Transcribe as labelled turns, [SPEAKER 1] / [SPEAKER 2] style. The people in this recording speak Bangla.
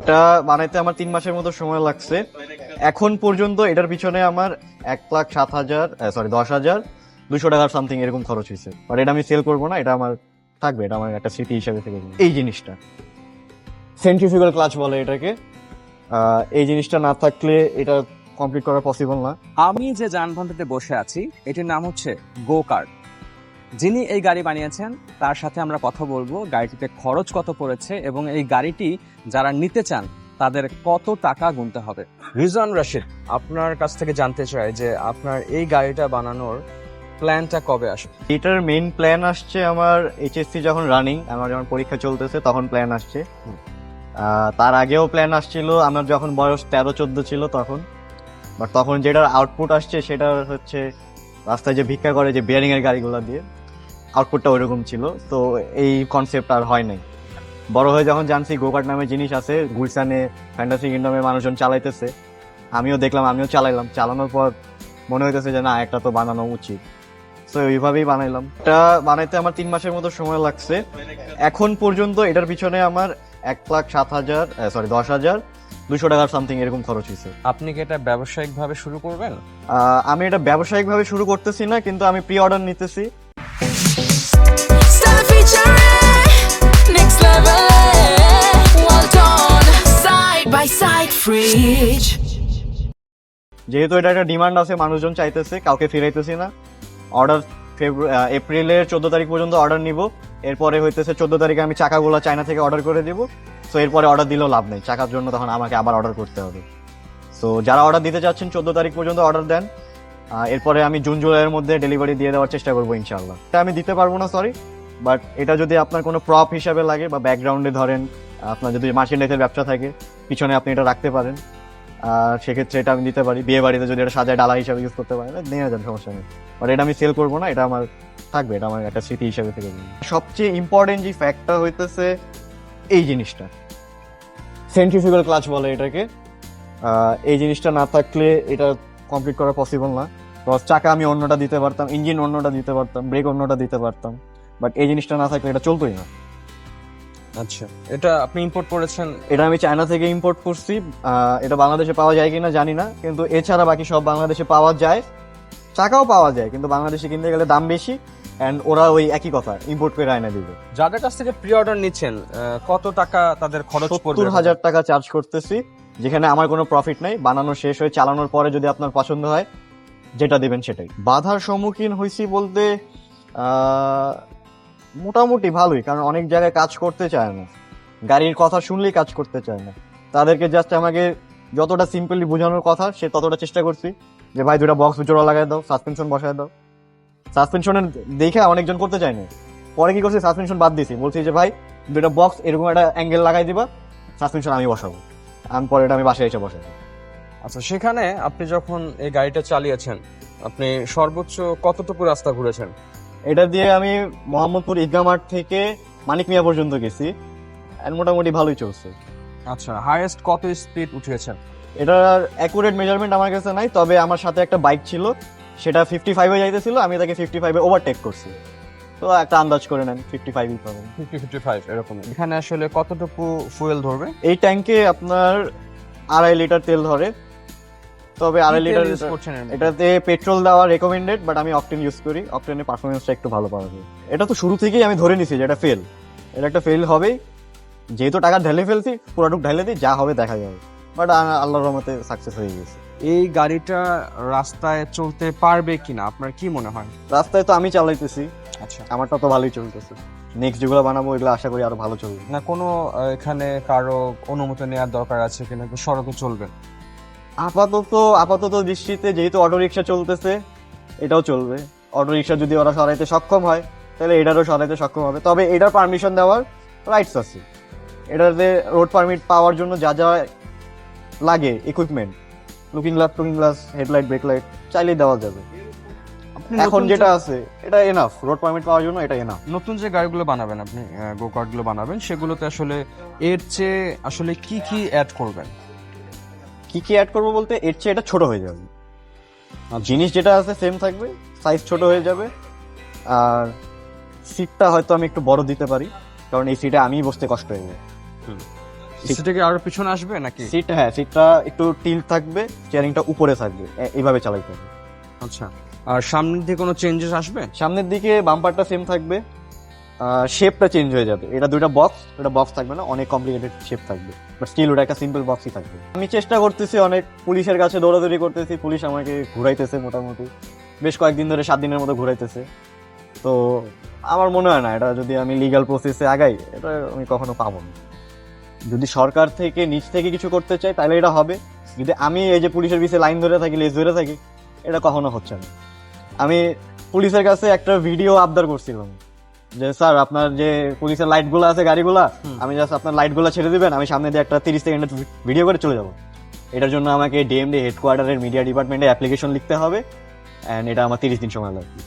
[SPEAKER 1] এটা বানাইতে আমার 3 মাসের মতো সময় লাগছে। এখন পর্যন্ত এটার পিছনে আমার 1,07,000 সরি 10,200 টাকার সামথিং এরকম খরচ হয়েছে। বাট এটা আমি সেল করবো না, এটা আমার থাকবে, এটা আমার একটা স্মৃতি হিসেবে থেকে যাবে। এই জিনিসটা সেন্ট্রিফিউগাল ক্লাচ বলে এটাকে। এই জিনিসটা না থাকলে এটা কমপ্লিট করা পসিবল না।
[SPEAKER 2] আমি যে যানবাহনটাতে বসে আছি এটির নাম হচ্ছে গো কার্ট। যিনি এই গাড়ি বানিয়েছেন তার সাথে আমরা কথা বলবো, গাড়িটিতে খরচ কত পড়েছে এবং এই গাড়িটি যারা নিতে চান তাদের কত টাকা গুনতে হবে। রিজওয়ান রাশিদ, আপনার কাছ থেকে জানতে চাই যে আপনার এই গাড়িটা বানানোর প্ল্যানটা কবে আসবে?
[SPEAKER 1] এটার মেইন প্ল্যান আসছে আমার এইচএসসি যখন রানিং, আমার যখন পরীক্ষা চলতেছে তখন প্ল্যান আসছে। তার আগেও প্ল্যান আসছিল আমার যখন বয়স 13-14 ছিল তখন। বাট তখন যেটার আউটপুট আসছে সেটা হচ্ছে রাস্তায় যে ভিক্ষা করে যে বিয়ারিং এর গাড়িগুলো দিয়ে, আউটপুটটা ওইরকম ছিল। তো এই কনসেপ্ট আর হয় নাই। বড় হয়ে যখন জানছি গোকার্ট নামে জিনিস আছে, গুলশানে ফ্যান্টাসি কিংডমে মানুষজন চালাইতেছে, আমিও দেখলাম, আমিও চালাইলাম। চালানোর পর মনে হইতেছে যে না, একটা তো বানানো উচিত। তো ওইভাবেই বানাইলাম। এটা বানাইতে আমার 3 মাসের মতো সময় লাগছে। এখন পর্যন্ত এটার পিছনে আমার 1,07,000 সরি 10,200 টাকার সামথিং এরকম খরচ হয়েছে।
[SPEAKER 2] আপনি কি এটা ব্যবসায়িক ভাবে শুরু করবেন?
[SPEAKER 1] আমি এটা ব্যবসায়িক ভাবে শুরু করতেছি না, কিন্তু আমি প্রি অর্ডার নিতেছি।
[SPEAKER 3] Start featuring next level. Well done, side by side fridge.
[SPEAKER 1] যেহেতু এটা একটা ডিমান্ড আছে, মানুষজন চাইতেছে, কাউকে ফিরাইতেছি না। অর্ডার এপ্রিলের 14 তারিখ পর্যন্ত অর্ডার নিব। এরপরে হইতেছে 14 তারিখে আমি চাকাগুলো চায়না থেকে অর্ডার করে দিব। সো এরপরে অর্ডার দিলেও লাভ নেই, চাকার জন্য তখন আমাকে আবার অর্ডার করতে হবে। সো যারা অর্ডার দিতে চাচ্ছেন 14 তারিখ পর্যন্ত অর্ডার দেন। এরপরে আমি জুন জুলাইয়ের মধ্যে ডেলিভারি দিয়ে দেওয়ার চেষ্টা করবো ইনশাল্লাহ। এটা আমি দিতে পারবো না, সরি। বাট এটা যদি আপনার কোনো প্রপ হিসাবে লাগে বা ব্যাকগ্রাউন্ডে ধরেন, আপনার যদি মার্চেন্ডাইজের ব্যবসা থাকে, পিছনে আপনি এটা রাখতে পারেন। সেক্ষেত্রে এটা আমি দিতে পারি। বিয়ে বাড়িতে যদি এটা সাজায় ডালা হিসাবে ইউজ করতে পারেন, নিয়ে যান, সমস্যা নেই। বাট এটা আমি সেল করবো না, এটা আমার থাকবে, এটা আমার একটা স্মৃতি হিসাবে থেকে যাবে। সবচেয়ে ইম্পর্টেন্ট যে ফ্যাক্টটা হইতেছে এই জিনিসটা, সেন্ট্রিফিউগাল ক্লাচ বলে এটাকে। এই জিনিসটা না থাকলে এটা কমপ্লিট করা পসিবল না। বিকজ চাকা আমি অন্যটা দিতে পারতাম, ইঞ্জিন অন্যটা দিতে পারতাম, ব্রেক অন্যটা দিতে পারতাম। বাট এই জিনিসটা না থাকলে এটা চলতোই না।
[SPEAKER 2] আচ্ছা, এটা আপনি ইম্পোর্ট করেছেন?
[SPEAKER 1] এটা আমি চায়না থেকে ইম্পোর্ট করছি। এটা বাংলাদেশে পাওয়া যায় কিনা জানি না, কিন্তু এছাড়া বাকি সব বাংলাদেশে পাওয়া যায়। চাকাও পাওয়া যায়, কিন্তু বাংলাদেশে কিনতে গেলে দাম বেশি। অ্যান্ড ওরা ওই একই কথা ইম্পোর্ট করে আয়না দিবে।
[SPEAKER 2] যাদের কাছ থেকে প্রি অর্ডার নিচ্ছেন কত টাকা তাদের খরচ পড়বে?
[SPEAKER 1] 70,000 টাকা চার্জ করতেছি, যেখানে আমার কোনো প্রফিট নাই। বানানো শেষ হয়ে চালানোর পরে যদি আপনার পছন্দ হয়, যেটা দিবেন সেটাই। বাধার সম্মুখীন হয়েছি বলতে মোটামুটি ভালোই, কারণ অনেক জায়গায় কাজ করতে চায় না, গাড়ির কথা শুনলেই কাজ করতে চায় না। তাদেরকে জাস্ট আমাকে যতটা সিম্পলি বোঝানোর কথা সে ততটা চেষ্টা করছি, যে ভাই 2টা বক্স জোড়া লাগাই দাও, সাসপেনশন বসায় দাও। সাসপেনশনের দেখে অনেকজন করতে চায়নি। পরে কি করছি, সাসপেনশন বাদ দিয়েছি, বলছি যে ভাই 2টা বক্স এরকম একটা অ্যাঙ্গেল লাগাই দিবা, সাসপেনশন আমি বসাবো। আমি পরে এটা আমি বাসায় এসে বসাবো।
[SPEAKER 2] আচ্ছা, সেখানে আপনি যখন এই গাড়িটা চালিয়েছেন আপনি সর্বোচ্চ কতটুকু রাস্তা ঘুরেছেন?
[SPEAKER 1] এটা দিয়ে আমি মোহাম্মদপুর ঈদগাহ মাঠ থেকে মানিক মিয়া পর্যন্ত গেছি, আর মোটামুটি ভালোই চলছে।
[SPEAKER 2] আচ্ছা, হাইয়েস্ট কত স্পিড উঠিয়েছেন?
[SPEAKER 1] এটার অ্যাকুরেট মেজারমেন্ট আমার কাছে নাই, তবে আমার সাথে একটা বাইক ছিল, সেটা 55-এ যাইতেছিল, আমি তাকে 55-এ ওভারটেক করছি। তো একটা আন্দাজ করে নেন 55-ই পাবেন।
[SPEAKER 2] 55 এরকম। এখানে আসলে কতটুকু ফুয়েল ধরবে?
[SPEAKER 1] এই ট্যাঙ্কে আপনার 2.5 লিটার তেল ধরে। তবে 2.5 লিটার
[SPEAKER 2] ইউজ করছেন এর মধ্যে?
[SPEAKER 1] এটাতে পেট্রোল দেওয়া রেকমেন্ডেড, বাট আমি অকটেন ইউজ করি। অকটেনের পারফরমেন্সটা একটু ভালো পাওয়া যায়। এটা তো শুরু থেকেই আমি ধরে নিছি যে এটা ফেল, এটা একটা ফেল হবেই। যেহেতু টাকা ঢেলে ফেলছি, পুরাটুক ঢেলে দিই, যা হবে দেখা যাবে। বাট আল্লাহর রহমতে সাকসেস হয়ে গেছে।
[SPEAKER 2] এই গাড়িটা রাস্তায় চলতে পারবে কিনা আপনার কি মনে হয়?
[SPEAKER 1] রাস্তায় তো আমি চালাইতেছি,
[SPEAKER 2] আচ্ছা,
[SPEAKER 1] আমারটা তো ভালোই চলতেছে। নেক্সট যেগুলো বানাবো এগুলো আশা করি আরো ভালো চলবে।
[SPEAKER 2] না কোনো এখানে কারো অনুমতি নেওয়ার দরকার আছে কিনা? সড়কে চলবে?
[SPEAKER 1] আপাতত দৃষ্টিতে যেহেতু অটো রিক্সা চলতেছে, এটাও চলবে। অটো রিক্সা যদি ওরা সরাইতে সক্ষম হয়, তাহলে এটারও সরাইতে সক্ষম হবে। তবে এটার পারমিশন দেওয়ার রাইটস আছে। এটাতে রোড পারমিট পাওয়ার জন্য যা যা লাগে equipment, looking glass, headlight, break light, চাইলেই দেওয়া যাবে। এখন যেটা আছে এটা এনাফ, রোড পারমিট পাওয়ার জন্য এটা এনাফ।
[SPEAKER 2] নতুন যে গাড়িগুলো বানাবেন আপনি, গো কার্ট গুলো বানাবেন, সেগুলোতে আসলে এর চেয়ে আসলে কি কি অ্যাড করবেন?
[SPEAKER 1] কি কি অ্যাড করবো বলতে, এর চেয়ে এটা ছোট হয়ে যাবে। আর জিনিস যেটা আছে সেম থাকবে, সাইজ ছোট হয়ে যাবে। আর সিটটা হয়তো আমি একটু বড় দিতে পারি, কারণ এই সিটে আমি বসতে কষ্ট হয়ে যায়।
[SPEAKER 2] সেটা কি আরো পিছনে আসবে নাকি?
[SPEAKER 1] সিট, হ্যাঁ সিটটা একটু টিল থাকবে, স্টিয়ারিংটা উপরে থাকবে, এইভাবে চালাইতে হবে।
[SPEAKER 2] আচ্ছা, আর সামনের দিকে কোনো চেঞ্জেস আসবে?
[SPEAKER 1] সামনের দিকে বাম্পারটা সেম থাকবে, শেপটা চেঞ্জ হয়ে যাবে। এটা দুইটা বক্স, এটা বক্স থাকবে না, অনেক কমপ্লিকেটেড শেপ থাকবে, বাট স্টিল ওটা একটা সিম্পল বক্সই থাকবে। আমি চেষ্টা করতেছি, অনেক পুলিশের কাছে দৌড়াদৌড়ি করতেছি, পুলিশ আমাকে ঘুরাইতেছে মোটামুটি বেশ কয়েকদিন ধরে, 7 দিনের মতো ঘুরাইতেছে। তো আমার মনে হয় না এটা যদি আমি লিগ্যাল প্রসেসে আগাই, এটা আমি কখনো পাবো না। যদি সরকার থেকে নিচ থেকে কিছু করতে চাই তাহলে এটা হবে, যদি আমি এই যে পুলিশের পিছে লাইন ধরে থাকি, লেজ ধরে থাকি, এটা কখনো হচ্ছে না। আমি পুলিশের কাছে একটা ভিডিও আবদার করছিলাম যে স্যার আপনার যে পুলিশের লাইটগুলো আছে গাড়িগুলা, আমি জাস্ট আপনার লাইটগুলো ছেড়ে দিবেন, আমি সামনে দিয়ে একটা 30 সেকেন্ডের ভিডিও করে চলে যাবো। এটার জন্য আমাকে ডিএমডি হেডকোয়ার্টারের মিডিয়া ডিপার্টমেন্টে অ্যাপ্লিকেশন লিখতে হবে, অ্যান্ড এটা আমার 30 দিন সময় লাগবে।